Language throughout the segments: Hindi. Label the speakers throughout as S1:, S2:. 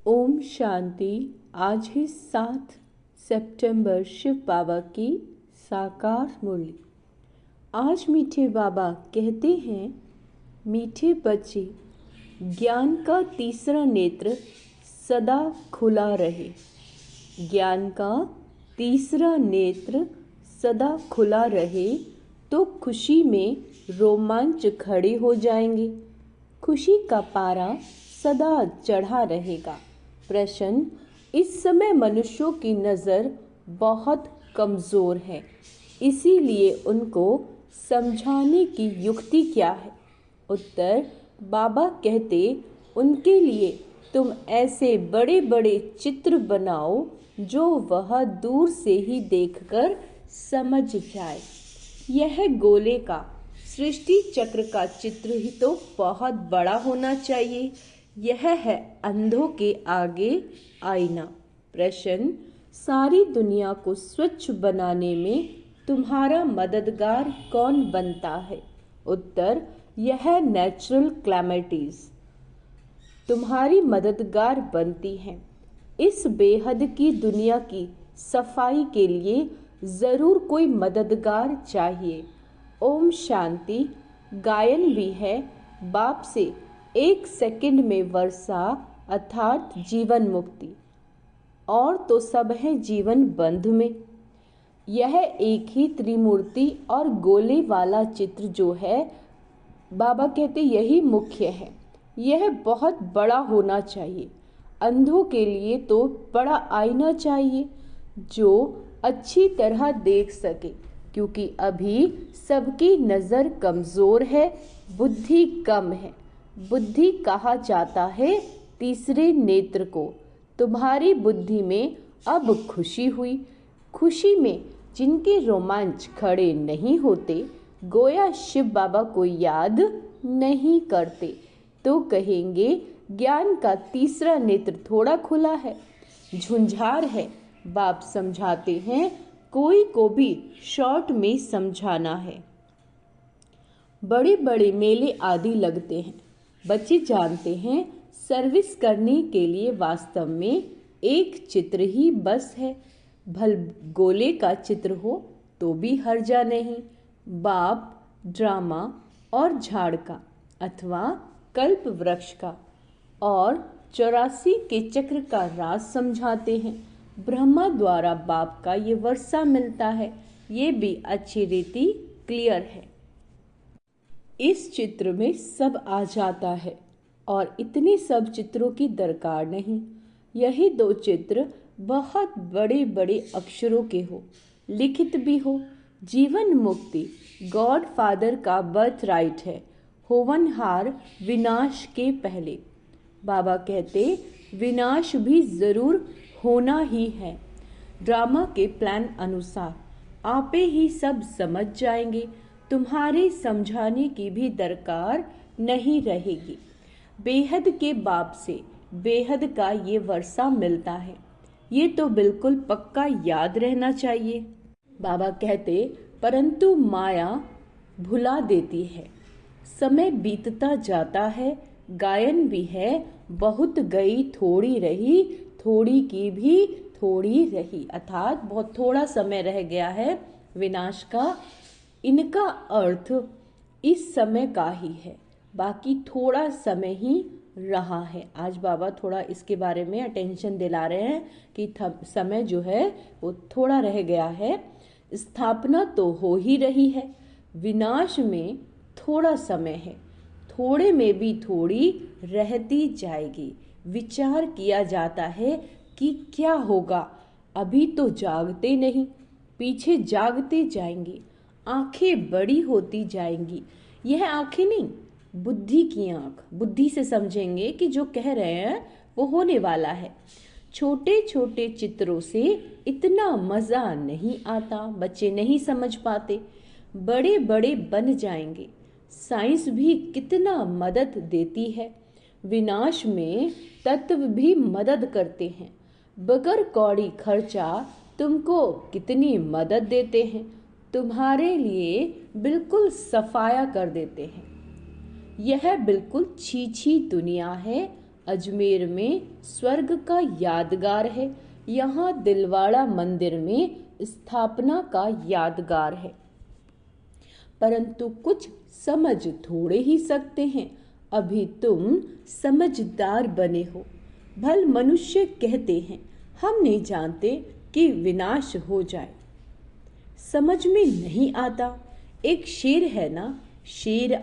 S1: ओम शांति। आज है 7 सितंबर, शिव बाबा की साकार मुरली। आज मीठे बाबा कहते हैं, मीठे बच्चे, ज्ञान का तीसरा नेत्र सदा खुला रहे। ज्ञान का तीसरा नेत्र सदा खुला रहे तो खुशी में रोमांच खड़े हो जाएंगे। खुशी का पारा सदा चढ़ा रहेगा। प्रश्न: इस समय मनुष्यों की नज़र बहुत कमज़ोर है, इसीलिए उनको समझाने की युक्ति क्या है? उत्तर: बाबा कहते, उनके लिए तुम ऐसे बड़े बड़े चित्र बनाओ जो वह दूर से ही देखकर समझ जाए। यह गोले का सृष्टि चक्र का चित्र ही तो बहुत बड़ा होना चाहिए। यह है अंधों के आगे आईना। प्रश्न: सारी दुनिया को स्वच्छ बनाने में तुम्हारा मददगार कौन बनता है? उत्तर: यह नेचुरल क्लैमिटीज तुम्हारी मददगार बनती हैं। इस बेहद की दुनिया की सफाई के लिए ज़रूर कोई मददगार चाहिए। ओम शांति। गायन भी है, बाप से 1 सेकंड में वर्षा अर्थात जीवन मुक्ति, और तो सब है जीवन बंध में। यह एक ही त्रिमूर्ति और गोले वाला चित्र जो है, बाबा कहते यही मुख्य है। यह बहुत बड़ा होना चाहिए। अंधों के लिए तो बड़ा आईना चाहिए जो अच्छी तरह देख सके, क्योंकि अभी सबकी नज़र कमज़ोर है, बुद्धि कम है। बुद्धि कहा जाता है तीसरे नेत्र को। तुम्हारी बुद्धि में अब खुशी हुई। खुशी में जिनके रोमांच खड़े नहीं होते, गोया शिव बाबा को याद नहीं करते, तो कहेंगे ज्ञान का तीसरा नेत्र थोड़ा खुला है, झुंझार है। बाप समझाते हैं, कोई को भी शॉर्ट में समझाना है। बड़े बड़े मेले आदि लगते हैं। बच्चे जानते हैं, सर्विस करने के लिए वास्तव में एक चित्र ही बस है। भल गोले का चित्र हो तो भी हर्जा नहीं। बाप ड्रामा और झाड़ का अथवा कल्प वृक्ष का और 84 के चक्र का राज समझाते हैं। ब्रह्मा द्वारा बाप का ये वर्षा मिलता है, ये भी अच्छी रीति क्लियर है। इस चित्र में सब आ जाता है और इतने सब चित्रों की दरकार नहीं। यही 2 चित्र बहुत बड़े बड़े अक्षरों के हो, लिखित भी हो। जीवन मुक्ति गॉड फादर का बर्थ राइट है, होवनहार विनाश के पहले। बाबा कहते, विनाश भी ज़रूर होना ही है। ड्रामा के प्लान अनुसार आपे ही सब समझ जाएंगे। तुम्हारे समझाने की भी दरकार नहीं रहेगी। बेहद के बाप से बेहद का ये वर्षा मिलता है, ये तो बिल्कुल पक्का याद रहना चाहिए। बाबा कहते, परंतु माया भुला देती है। समय बीतता जाता है। गायन भी है, बहुत गई थोड़ी रही, थोड़ी की भी थोड़ी रही, अर्थात बहुत थोड़ा समय रह गया है विनाश का। इनका अर्थ इस समय का ही है, बाकी थोड़ा समय ही रहा है। आज बाबा थोड़ा इसके बारे में अटेंशन दिला रहे हैं कि समय जो है वो थोड़ा रह गया है। स्थापना तो हो ही रही है, विनाश में थोड़ा समय है, थोड़े में भी थोड़ी रहती जाएगी। विचार किया जाता है कि क्या होगा। अभी तो जागते नहीं, पीछे जागते जाएंगे। आंखें बड़ी होती जाएंगी। यह आंखें नहीं, बुद्धि की आंख। बुद्धि से समझेंगे कि जो कह रहे हैं वो होने वाला है। छोटे छोटे चित्रों से इतना मज़ा नहीं आता, बच्चे नहीं समझ पाते। बड़े बड़े बन जाएंगे। साइंस भी कितना मदद देती है। विनाश में तत्व भी मदद करते हैं। बगैर कौड़ी खर्चा तुमको कितनी मदद देते हैं, तुम्हारे लिए बिल्कुल सफाया कर देते हैं। यह बिल्कुल छीछी दुनिया है, अजमेर में स्वर्ग का यादगार है। यहाँ दिलवाड़ा मंदिर में स्थापना का यादगार है। परंतु कुछ समझ थोड़े ही सकते हैं, अभी तुम समझदार बने हो। भल मनुष्य कहते हैं, हम नहीं जानते कि विनाश हो जाए। समझ में नहीं आता। एक शेर है ना, शेर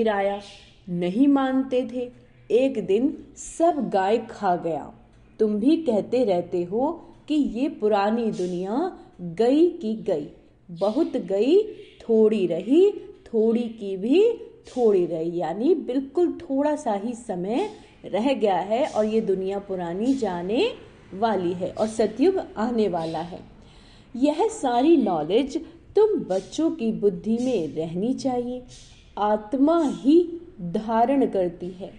S1: आया नहीं मानते थे, एक दिन सब गाय खा गया। तुम भी कहते रहते हो कि ये पुरानी दुनिया गई की गई, बहुत गई थोड़ी रही, थोड़ी की भी थोड़ी रही, यानी बिल्कुल थोड़ा सा ही समय रह गया है और ये दुनिया पुरानी जाने वाली है और सतयुग आने वाला है। यह सारी नॉलेज तुम बच्चों की बुद्धि में रहनी चाहिए। आत्मा ही धारण करती है।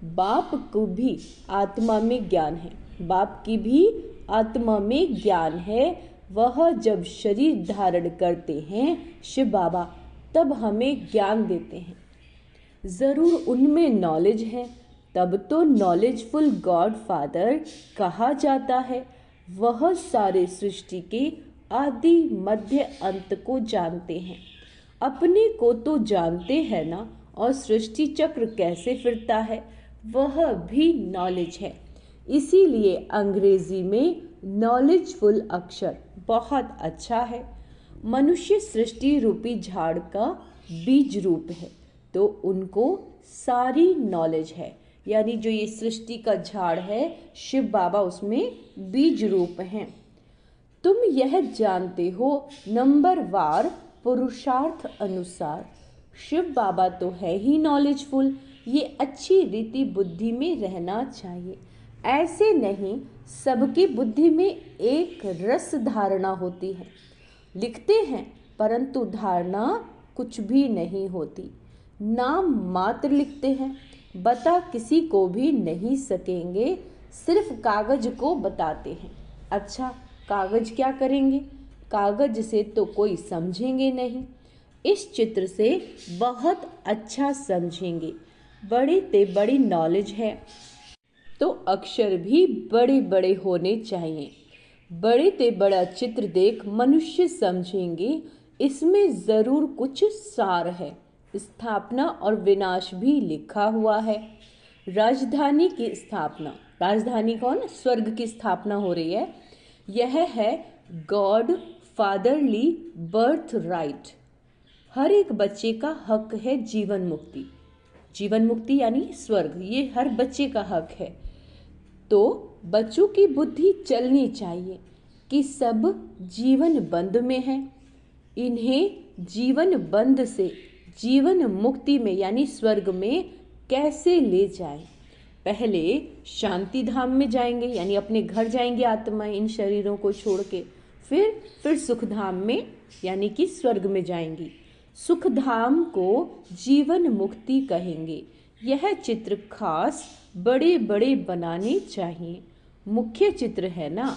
S1: बाप को भी आत्मा में ज्ञान है, बाप की भी आत्मा में ज्ञान है। वह जब शरीर धारण करते हैं शिव बाबा, तब हमें ज्ञान देते हैं। जरूर उनमें नॉलेज है, तब तो नॉलेजफुल गॉड फादर कहा जाता है। वह सारे सृष्टि के आदि मध्य अंत को जानते हैं। अपने को तो जानते हैं ना, और सृष्टि चक्र कैसे फिरता है वह भी नॉलेज है। इसीलिए अंग्रेजी में नॉलेजफुल अक्षर बहुत अच्छा है। मनुष्य सृष्टि रूपी झाड़ का बीज रूप है, तो उनको सारी नॉलेज है। यानी जो ये सृष्टि का झाड़ है, शिव बाबा उसमें बीज रूप हैं। तुम यह जानते हो नंबरवार पुरुषार्थ अनुसार। शिव बाबा तो है ही नॉलेजफुल, ये अच्छी रीति बुद्धि में रहना चाहिए। ऐसे नहीं, सबकी बुद्धि में एक रस धारणा होती है। लिखते हैं परंतु धारणा कुछ भी नहीं होती, नाम मात्र लिखते हैं, बता किसी को भी नहीं सकेंगे, सिर्फ कागज को बताते हैं। अच्छा, कागज क्या करेंगे? कागज से तो कोई समझेंगे नहीं, इस चित्र से बहुत अच्छा समझेंगे। बड़े ते बड़ी नॉलेज है तो अक्षर भी बड़े बड़े होने चाहिए। बड़े ते बड़ा चित्र देख मनुष्य समझेंगे, इसमें जरूर कुछ सार है। स्थापना और विनाश भी लिखा हुआ है। राजधानी की स्थापना, राजधानी कौन? स्वर्ग की स्थापना हो रही है। यह है गॉड फादरली बर्थ राइट। हर एक बच्चे का हक है जीवन मुक्ति। जीवन मुक्ति यानी स्वर्ग, ये हर बच्चे का हक है। तो बच्चों की बुद्धि चलनी चाहिए कि सब जीवन बंध में है, इन्हें जीवन बंध से जीवन मुक्ति में यानी स्वर्ग में कैसे ले जाएं। पहले शांति धाम में जाएंगे, यानी अपने घर जाएंगे आत्माएं इन शरीरों को छोड़ के, फिर सुख धाम में यानी कि स्वर्ग में जाएंगी। सुख धाम को जीवन मुक्ति कहेंगे। यह चित्र खास बड़े बड़े बनाने चाहिए। मुख्य चित्र है ना,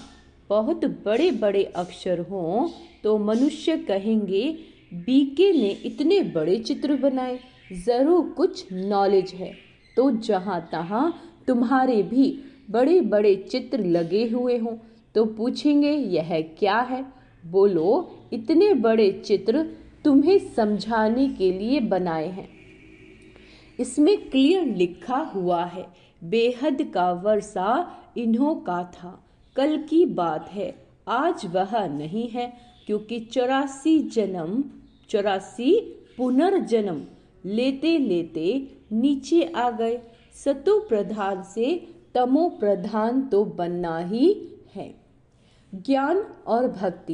S1: बहुत बड़े बड़े अक्षर हों तो मनुष्य कहेंगे बीके ने इतने बड़े चित्र बनाए, जरूर कुछ नॉलेज है। तो जहाँ तहाँ तुम्हारे भी बड़े बड़े चित्र लगे हुए हों तो पूछेंगे यह क्या है? बोलो, इतने बड़े चित्र तुम्हें समझाने के लिए बनाए हैं। इसमें क्लियर लिखा हुआ है, बेहद का वर्षा इन्हों का था, कल की बात है, आज वह नहीं है, क्योंकि 84 पुनर्जन्म लेते लेते नीचे आ गए। सतो प्रधान से तमो प्रधान तो बनना ही है। ज्ञान और भक्ति,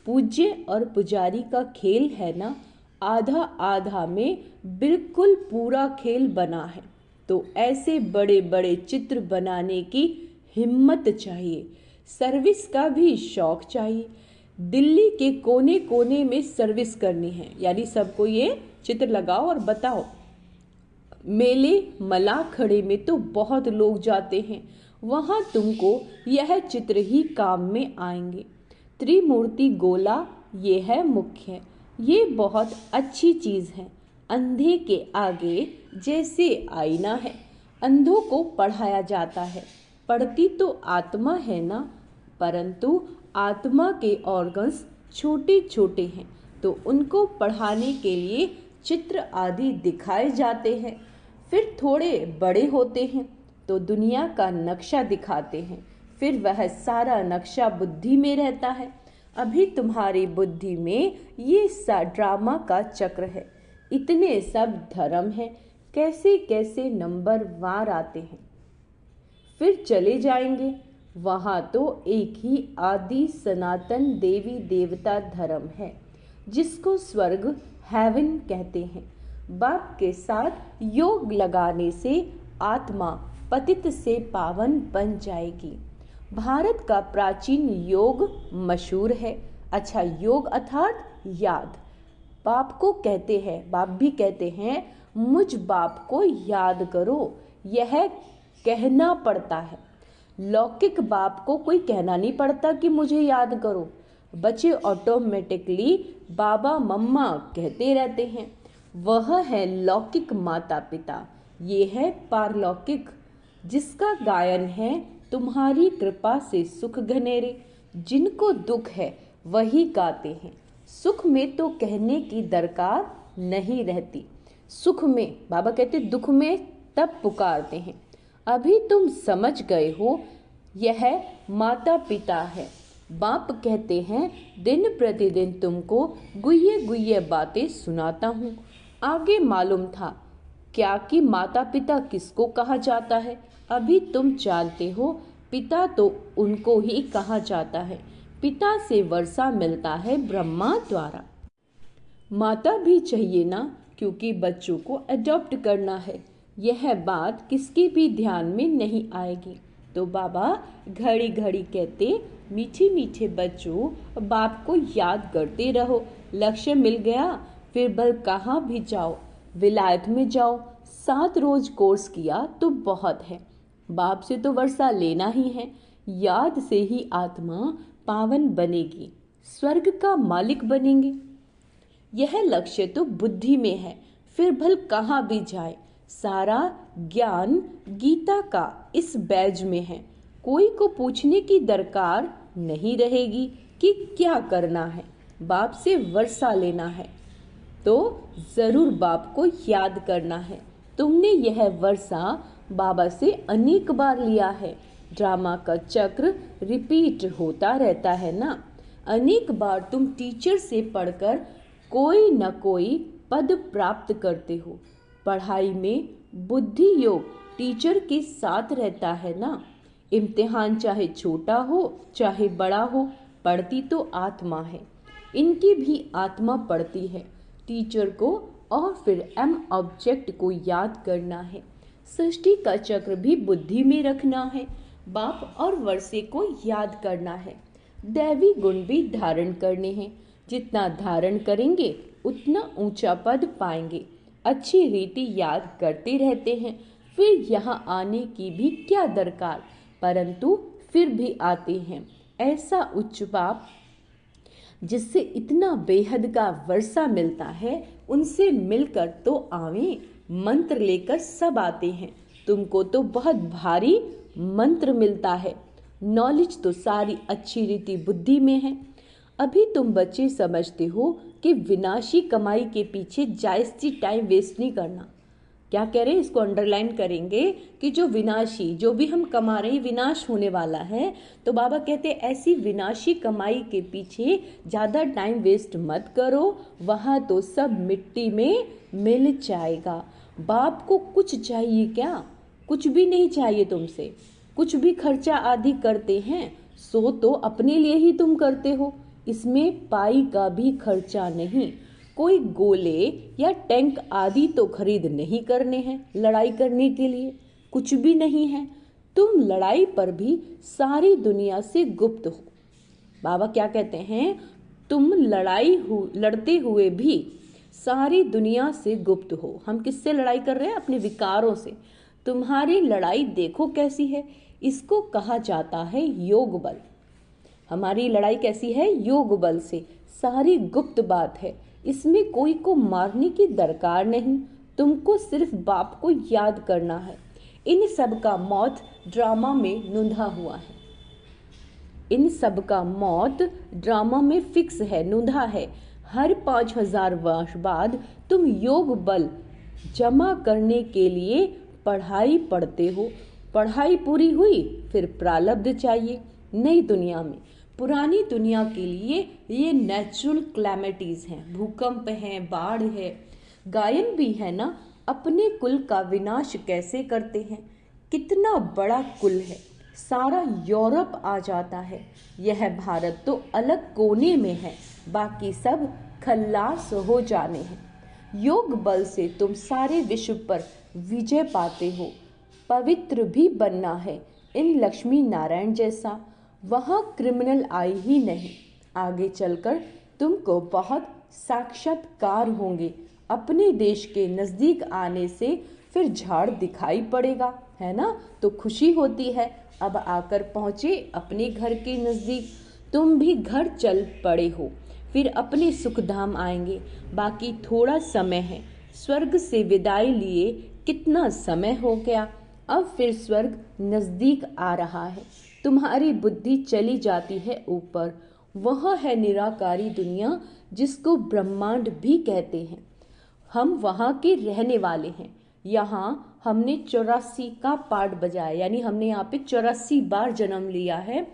S1: पूज्य और पुजारी का खेल है ना, आधा आधा में बिल्कुल पूरा खेल बना है। तो ऐसे बड़े बड़े चित्र बनाने की हिम्मत चाहिए, सर्विस का भी शौक चाहिए। दिल्ली के कोने कोने में सर्विस करनी है, यानी सबको ये चित्र लगाओ और बताओ। मेले मलाखड़े में तो बहुत लोग जाते हैं, वहाँ तुमको यह चित्र ही काम में आएंगे। त्रिमूर्ति गोला ये है मुख्य, ये बहुत अच्छी चीज़ है। अंधे के आगे जैसे आईना है, अंधों को पढ़ाया जाता है। पढ़ती तो आत्मा है ना, परंतु आत्मा के ऑर्गन्स छोटे छोटे हैं, तो उनको पढ़ाने के लिए चित्र आदि दिखाए जाते हैं। फिर थोड़े बड़े होते हैं तो दुनिया का नक्शा दिखाते हैं। फिर वह सारा नक्शा बुद्धि में रहता है। अभी तुम्हारी बुद्धि में ये सा ड्रामा का चक्र है। इतने सब धर्म हैं, कैसे कैसे नंबर वार आते हैं, फिर चले जाएंगे। वहाँ तो एक ही आदि सनातन देवी देवता धर्म है, जिसको स्वर्ग हेवन कहते हैं। बाप के साथ योग लगाने से आत्मा पतित से पावन बन जाएगी। भारत का प्राचीन योग मशहूर है। अच्छा, योग अर्थात याद। बाप को कहते हैं, बाप भी कहते हैं, मुझ बाप को याद करो। यह कहना पड़ता है। लौकिक बाप को कोई कहना नहीं पड़ता कि मुझे याद करो। बच्चे ऑटोमेटिकली बाबा मम्मा कहते रहते हैं। वह है लौकिक माता पिता। ये है पारलौकिक, जिसका गायन है, तुम्हारी कृपा से सुख घनेरे। जिनको दुख है वही गाते हैं। सुख में तो कहने की दरकार नहीं रहती। सुख में, बाबा कहते, दुख में तब पुकारते हैं। अभी तुम समझ गए हो, यह माता पिता है। बाप कहते हैं, दिन प्रतिदिन तुमको गुह्य गुह्य बातें सुनाता हूँ। आगे मालूम था क्या कि माता पिता किसको कहा जाता है? अभी तुम जानते हो, पिता तो उनको ही कहा जाता है। पिता से वर्षा मिलता है ब्रह्मा द्वारा। माता भी चाहिए ना, क्योंकि बच्चों को अडॉप्ट करना है। यह बात किसके भी ध्यान में नहीं आएगी। तो बाबा घड़ी घड़ी कहते, मीठे मीठे बच्चों, बाप को याद करते रहो। लक्ष्य मिल गया, फिर बल कहाँ भी जाओ, विलायत में जाओ। 7 रोज कोर्स किया तो बहुत है। बाप से तो वर्षा लेना ही है। याद से ही आत्मा पावन बनेगी, स्वर्ग का मालिक बनेंगे। यह लक्ष्य तो बुद्धि में है, फिर भल कहाँ भी जाए। सारा ज्ञान गीता का इस बैज में है। कोई को पूछने की दरकार नहीं रहेगी कि क्या करना है। बाप से वर्षा लेना है तो जरूर बाप को याद करना है। तुमने यह वर्षा बाबा से अनेक बार लिया है। ड्रामा का चक्र रिपीट होता रहता है ना। अनेक बार तुम टीचर से पढ़कर कोई न कोई पद प्राप्त करते हो। पढ़ाई में बुद्धि योग टीचर के साथ रहता है ना। इम्तिहान चाहे छोटा हो चाहे बड़ा हो, पढ़ती तो आत्मा है। इनकी भी आत्मा पढ़ती है टीचर को, और फिर एम ऑब्जेक्ट को याद करना है। सृष्टि का चक्र भी बुद्धि में रखना है। बाप और वर्षे को याद करना है। दैवी गुण भी धारण करने हैं। जितना धारण करेंगे उतना ऊंचा पद पाएंगे। अच्छी रीति याद करते रहते हैं। फिर यहाँ आने की भी क्या दरकार, परंतु फिर भी आते हैं। ऐसा उच्च बाप जिससे इतना बेहद का वर्षा मिलता है, उनसे मिलकर तो आवे। मंत्र लेकर सब आते हैं। तुमको तो बहुत भारी मंत्र मिलता है। नॉलेज तो सारी अच्छी रीति बुद्धि में है। अभी तुम बच्चे समझते हो कि विनाशी कमाई के पीछे जायज़ सी टाइम वेस्ट नहीं करना। क्या कह रहे हैं, इसको अंडरलाइन करेंगे कि जो विनाशी, जो भी हम कमा रहे हैं, विनाश होने वाला है। तो बाबा कहते हैं ऐसी विनाशी कमाई के पीछे ज़्यादा टाइम वेस्ट मत करो, वहाँ तो सब मिट्टी में मिल जाएगा। बाप को कुछ चाहिए क्या? कुछ भी नहीं चाहिए तुमसे। कुछ भी खर्चा आदि करते हैं सो तो अपने लिए ही तुम करते हो। इसमें पाई का भी खर्चा नहीं। कोई गोले या टैंक आदि तो खरीद नहीं करने हैं लड़ाई करने के लिए, कुछ भी नहीं है। तुम लड़ाई पर भी सारी दुनिया से गुप्त हो। बाबा क्या कहते हैं, तुम लड़ते हुए भी सारी दुनिया से गुप्त हो। हम किससे लड़ाई कर रहे हैं? अपने विकारों से। तुम्हारी लड़ाई देखो कैसी है, इसको कहा जाता है योग बल। हमारी लड़ाई कैसी है? योग बल से। सारी गुप्त बात है, इसमें कोई को मारने की दरकार नहीं। तुमको सिर्फ बाप को याद करना है। इन सब का मौत ड्रामा में नूंधा हुआ है। इन सब का मौत ड्रामा में फिक्स है, नूंधा है। हर 5000 वर्ष बाद तुम योग बल जमा करने के लिए पढ़ाई पढ़ते हो। पढ़ाई पूरी हुई, फिर प्रारब्ध चाहिए नई दुनिया में। पुरानी दुनिया के लिए ये नेचुरल क्लैमिटीज हैं, भूकंप हैं, बाढ़ है, गायन भी है ना। अपने कुल का विनाश कैसे करते हैं? कितना बड़ा कुल है, सारा यूरोप आ जाता है। यह भारत तो अलग कोने में है, बाकी सब खल्लास हो जाने हैं। योग बल से तुम सारे विश्व पर विजय पाते हो। पवित्र भी बनना है इन लक्ष्मी नारायण जैसा। वहाँ क्रिमिनल आई ही नहीं। आगे चलकर तुमको बहुत साक्षात्कार होंगे। अपने देश के नज़दीक आने से फिर झाड़ दिखाई पड़ेगा, है ना? तो खुशी होती है। अब आकर पहुँचे अपने घर के नज़दीक। तुम भी घर चल पड़े हो, फिर अपने सुखधाम आएंगे। बाकी थोड़ा समय है। स्वर्ग से विदाई लिए कितना समय हो गया, अब फिर स्वर्ग नज़दीक आ रहा है। तुम्हारी बुद्धि चली जाती है ऊपर। वह है निराकारी दुनिया, जिसको ब्रह्मांड भी कहते हैं। हम वहाँ के रहने वाले हैं। यहाँ हमने 84 का पाठ बजाया, यानी हमने यहाँ पे 84 बार जन्म लिया है।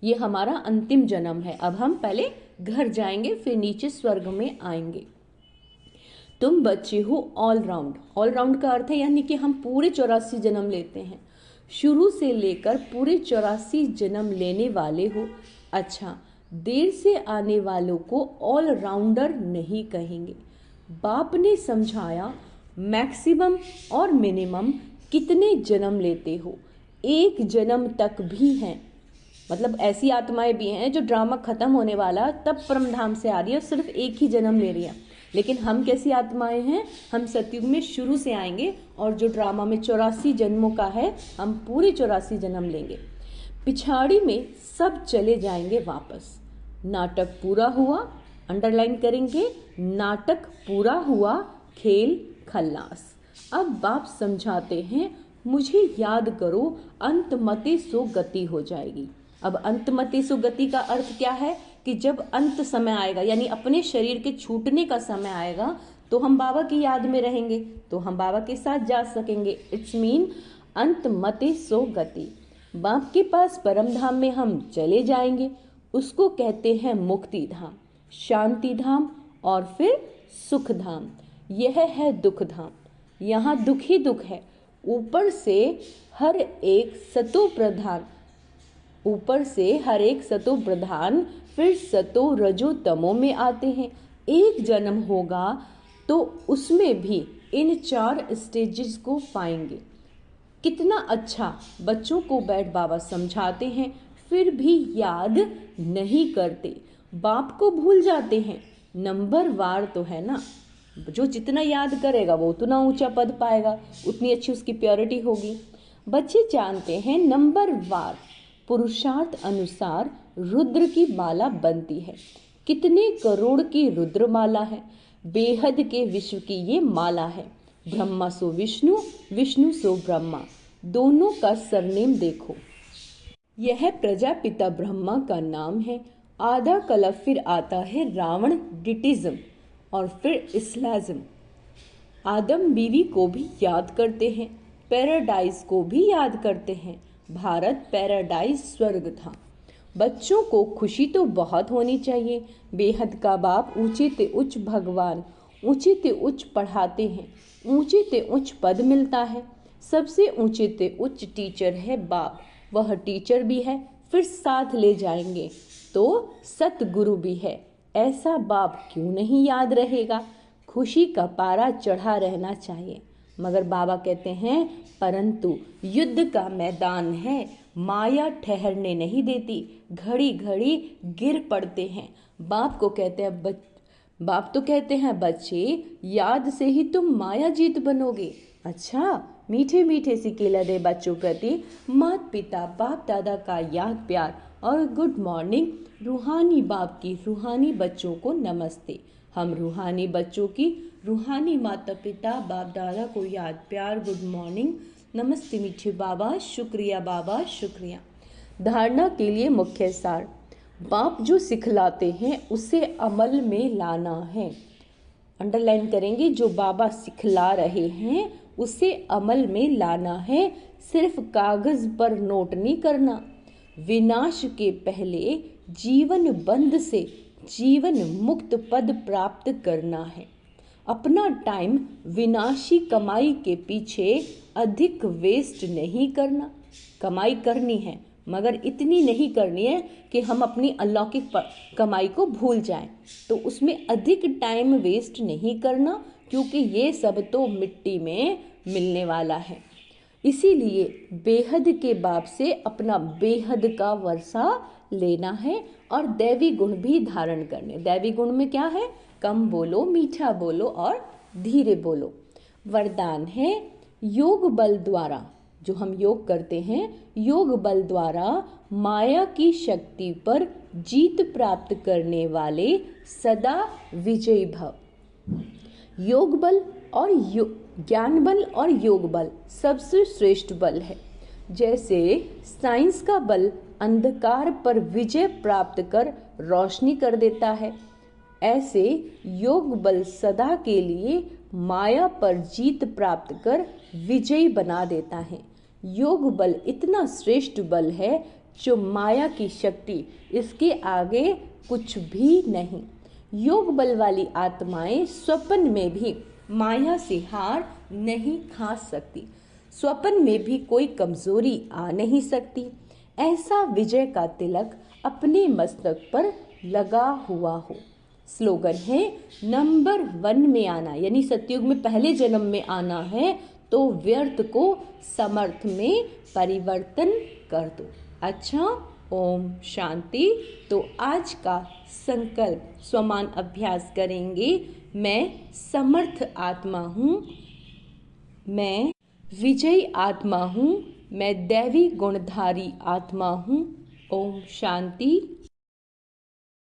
S1: ये हमारा अंतिम जन्म है। अब हम पहले घर जाएंगे, फिर नीचे स्वर्ग में आएंगे। तुम बच्चे हो ऑल राउंड। ऑल राउंड का अर्थ है यानी कि हम पूरे 84 जन्म लेते हैं, शुरू से लेकर पूरे 84 जन्म लेने वाले हो। अच्छा, देर से आने वालों को ऑल राउंडर नहीं कहेंगे। बाप ने समझाया मैक्सिमम और मिनिमम कितने जन्म लेते हो। एक जन्म तक भी हैं, मतलब ऐसी आत्माएं भी हैं जो ड्रामा खत्म होने वाला तब परमधाम से आ रही है, सिर्फ एक ही जन्म ले रही है। लेकिन हम कैसी आत्माएं हैं? हम सतयुग में शुरू से आएंगे और जो ड्रामा में 84 जन्मों का है, हम पूरे 84 जन्म लेंगे। पिछाड़ी में सब चले जाएंगे वापस। नाटक पूरा हुआ, अंडरलाइन करेंगे, नाटक पूरा हुआ, खेल खल्लास। अब बाप समझाते हैं, मुझे याद करो, अंतमते सो गति हो जाएगी। अब अंतमते सो गति का अर्थ क्या है कि जब अंत समय आएगा, यानी अपने शरीर के छूटने का समय आएगा, तो हम बाबा की याद में रहेंगे, तो हम बाबा के साथ जा सकेंगे। इट्स मीन अंतमते सो गति। बाप के पास परम धाम में हम चले जाएंगे। उसको कहते हैं मुक्ति धाम, शांति धाम और फिर सुख धाम। यह है दुख धाम। यहाँ दुख ही दुख है। ऊपर से हर एक सतो प्रधान, ऊपर से हर एक सतो प्रधान फिर सतो रजो तमो में आते हैं। एक जन्म होगा तो उसमें भी इन 4 स्टेजेस को पाएंगे। कितना अच्छा बच्चों को बैठ बाबा समझाते हैं, फिर भी याद नहीं करते, बाप को भूल जाते हैं। नंबर वार तो है ना, जो जितना याद करेगा वो उतना ऊंचा पद पाएगा, उतनी अच्छी उसकी प्योरिटी होगी। बच्चे जानते हैं नंबर वार पुरुषार्थ अनुसार रुद्र की माला बनती है। कितने करोड़ की रुद्र माला है, बेहद के विश्व की ये माला है। ब्रह्मा सो विष्णु, विष्णु सो ब्रह्मा, दोनों का सरनेम देखो। यह प्रजापिता ब्रह्मा का नाम है। आधा कलप फिर आता है रावण डिटिज्म और फिर इस्लाज्म। आदम बीवी को भी याद करते हैं, पैराडाइज को भी याद करते हैं। भारत पैराडाइज स्वर्ग था। बच्चों को खुशी तो बहुत होनी चाहिए। बेहद का बाप ऊंचे ते उच्च भगवान, ऊंचे ते उच्च पढ़ाते हैं, ऊंचे ते उच्च पद मिलता है। सबसे ऊंचे ते उच्च टीचर है बाप, वह टीचर भी है, फिर साथ ले जाएंगे तो सतगुरु भी है। ऐसा बाप क्यों नहीं याद रहेगा? खुशी का पारा चढ़ा रहना चाहिए। मगर बाबा कहते हैं परंतु युद्ध का मैदान है, माया ठहरने नहीं देती, घड़ी घड़ी गिर पड़ते हैं। बाप तो कहते हैं बच्चे, याद से ही तुम माया जीत बनोगे। अच्छा, मीठे मीठे सिकेला दे बच्चों प्रति माता पिता बाप दादा का याद प्यार और गुड मॉर्निंग। रूहानी बाप की रूहानी बच्चों को नमस्ते। हम रूहानी बच्चों की रूहानी माता पिता बाप दादा को याद प्यार गुड मॉर्निंग। नमस्ते मीठे बाबा, शुक्रिया बाबा, शुक्रिया। धारणा के लिए मुख्य सार। बाप जो सिखलाते हैं उसे अमल में लाना है। अंडरलाइन करेंगे, जो बाबा सिखला रहे हैं उसे अमल में लाना है, सिर्फ कागज पर नोट नहीं करना। विनाश के पहले जीवन बंध से जीवन मुक्त पद प्राप्त करना है। अपना टाइम विनाशी कमाई के पीछे अधिक वेस्ट नहीं करना। कमाई करनी है मगर इतनी नहीं करनी है कि हम अपनी अलौकिक कमाई को भूल जाएं। तो उसमें अधिक टाइम वेस्ट नहीं करना, क्योंकि ये सब तो मिट्टी में मिलने वाला है। इसीलिए बेहद के बाप से अपना बेहद का वर्षा लेना है और दैवी गुण भी धारण करने। दैवी गुण में क्या है? कम बोलो, मीठा बोलो और धीरे बोलो। वरदान है योग बल द्वारा, जो हम योग करते हैं, योग बल द्वारा माया की शक्ति पर जीत प्राप्त करने वाले सदा विजयी भव। योग बल और ज्ञान बल और योग बल सबसे श्रेष्ठ बल है। जैसे साइंस का बल अंधकार पर विजय प्राप्त कर रोशनी कर देता है, ऐसे योग बल सदा के लिए माया पर जीत प्राप्त कर विजयी बना देता है। योग बल इतना श्रेष्ठ बल है जो माया की शक्ति, इसके आगे कुछ भी नहीं। योग बल वाली आत्माएं स्वप्न में भी माया से हार नहीं खा सकती, स्वप्न में भी कोई कमजोरी आ नहीं सकती। ऐसा विजय का तिलक अपने मस्तक पर लगा हुआ हो। स्लोगन है नंबर 1 में आना, यानी सतयुग में पहले जन्म में आना है तो व्यर्थ को समर्थ में परिवर्तन कर दो। अच्छा, ओम शांति। तो आज का संकल्प स्वमान अभ्यास करेंगे। मैं समर्थ आत्मा हूँ, मैं विजयी आत्मा हूँ, मैं दैवी गुणधारी आत्मा हूँ। ओम शांति।